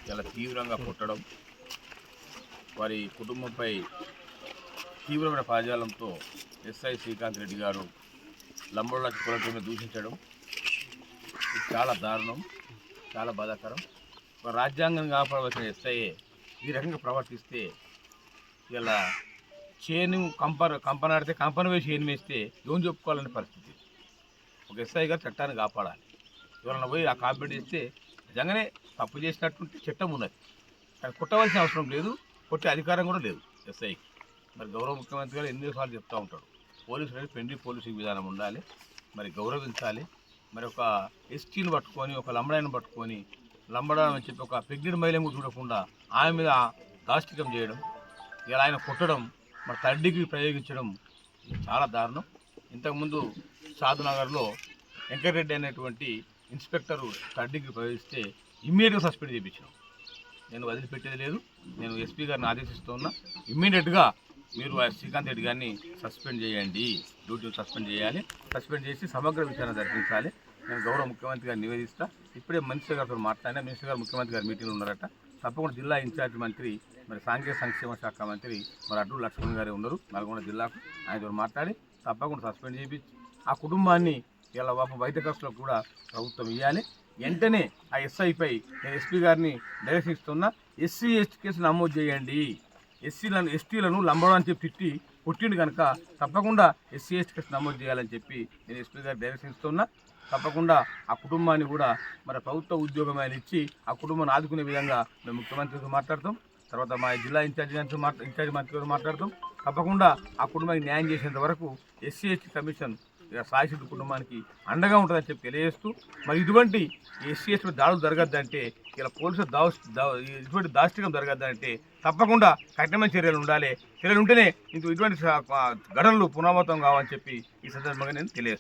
చాలా తీవ్రంగా కొట్టడం, వారి కుటుంబంపై తీవ్రమైన పదజాలంతో ఎస్ఐ శ్రీకాంత్ రెడ్డి గారు లంబోళ్ళ కులతోనే దూషించడం ఇది చాలా దారుణం, చాలా బాధాకరం. ఒక రాజ్యాంగం కాపాడవలసిన ఎస్ఐఏ ఈ రకంగా ప్రవర్తిస్తే ఇలా చేను కంపనాడితే కంపన వేసి ఏను వేస్తే ఏం చెప్పుకోవాలనే పరిస్థితి. ఒక ఎస్ఐ గారు చట్టాన్ని కాపాడాలి. ఎవరైనా పోయి ఆ కాంప్లైంట్ చేస్తే నిజంగానే తప్పు చేసినట్టుంటే చట్టం ఉన్నది, కానీ కొట్టవలసిన అవసరం లేదు, కొట్టే అధికారం కూడా లేదు ఎస్ఐకి. మరి గౌరవ ముఖ్యమంత్రి గారు ఎన్నోసార్లు చెప్తూ ఉంటాడు, పోలీసులు అనేది పెండి పోలీసింగ్ విధానం ఉండాలి, మరి గౌరవించాలి. మరి ఒక ఎస్టీని పట్టుకొని ఒక లంబడాన్ని పట్టుకొని లంబడా అని చెప్పి ఒక ప్రెగ్నెంట్ మహిళను చూడకుండా ఆమె మీద దాష్టికం చేయడం, ఇలా ఆయన కొట్టడం, మరి థర్డ్ డిగ్రీ ప్రయోగించడం చాలా దారుణం. ఇంతకుముందు సాధునగర్లో వెంకటరెడ్డి అనేటువంటి ఇన్స్పెక్టరు థర్డ్ డిగ్రీ ప్రయోగిస్తే ఇమ్మీడియట్గా సస్పెండ్ చేయించాం. నేను వదిలిపెట్టేది లేదు, నేను ఎస్పీ గారిని ఆదేశిస్తూ ఉన్నా, ఇమ్మీడియట్గా మీరు శ్రీకాంత్ రెడ్డి గారిని సస్పెండ్ చేయండి, డ్యూటీని సస్పెండ్ చేయాలి, సస్పెండ్ చేసి సమగ్ర విచారణ జరిపించాలి. నేను గౌరవ ముఖ్యమంత్రి గారిని నివేదిస్తా. ఇప్పుడే మినిస్టర్ గారితో మాట్లాడినా, మినిస్టర్ గారు ముఖ్యమంత్రి గారి మీటింగ్లో ఉన్నారట. తప్పకుండా జిల్లా ఇన్ఛార్జ్ మంత్రి, మరి సాంఘిక సంక్షేమ శాఖ మంత్రి మరి అడ్డు లక్ష్మణ్ గారే ఉన్నారు నల్గొండ జిల్లాకు, ఆయనతో మాట్లాడి తప్పకుండా సస్పెండ్ చేయించి ఆ కుటుంబాన్ని ఇలా వైద్య ఖర్చులకు కూడా ప్రభుత్వం ఇవ్వాలి. వెంటనే ఆ ఎస్ఐపై నేను ఎస్పీ గారిని డైరెక్షన్ ఇస్తున్నా, ఎస్సీ ఎస్టీ కేసు నమోదు చేయండి. ఎస్టీలను లంబడాన్ని చెప్పి తిట్టి పుట్టిండు కనుక తప్పకుండా ఎస్సీ ఎస్టీ కేసు నమోదు చేయాలని చెప్పి నేను ఎస్పీ గారికి డైరెక్షన్ ఇస్తున్నా. తప్పకుండా ఆ కుటుంబాన్ని కూడా మరి ప్రభుత్వ ఉద్యోగం ఆయన ఇచ్చి ఆ కుటుంబాన్ని ఆదుకునే విధంగా మేము ముఖ్యమంత్రితో మాట్లాడతాం, తర్వాత మా జిల్లా ఇన్ఛార్జ్ మంత్రితో మాట్లాడతాం. తప్పకుండా ఆ కుటుంబానికి న్యాయం చేసేంత వరకు ఎస్సీ ఎస్టీ కమిషన్ సాయిశెట్టి కుటుంబానికి అండగా ఉంటుందని చెప్పి తెలియజేస్తూ, మరి ఇటువంటి ఎస్సీ ఎస్టీ దాడులు జరగద్దంటే, ఇలా పోలీసులు ఇటువంటి దాష్టికం జరగద్దంటే తప్పకుండా కఠినమైన చర్యలు ఉండాలి. చర్యలు ఉంటేనే ఇటువంటి ఘటనలు పునరావృతం కావాలని చెప్పి ఈ సందర్భంగా నేను తెలియజేస్తాను.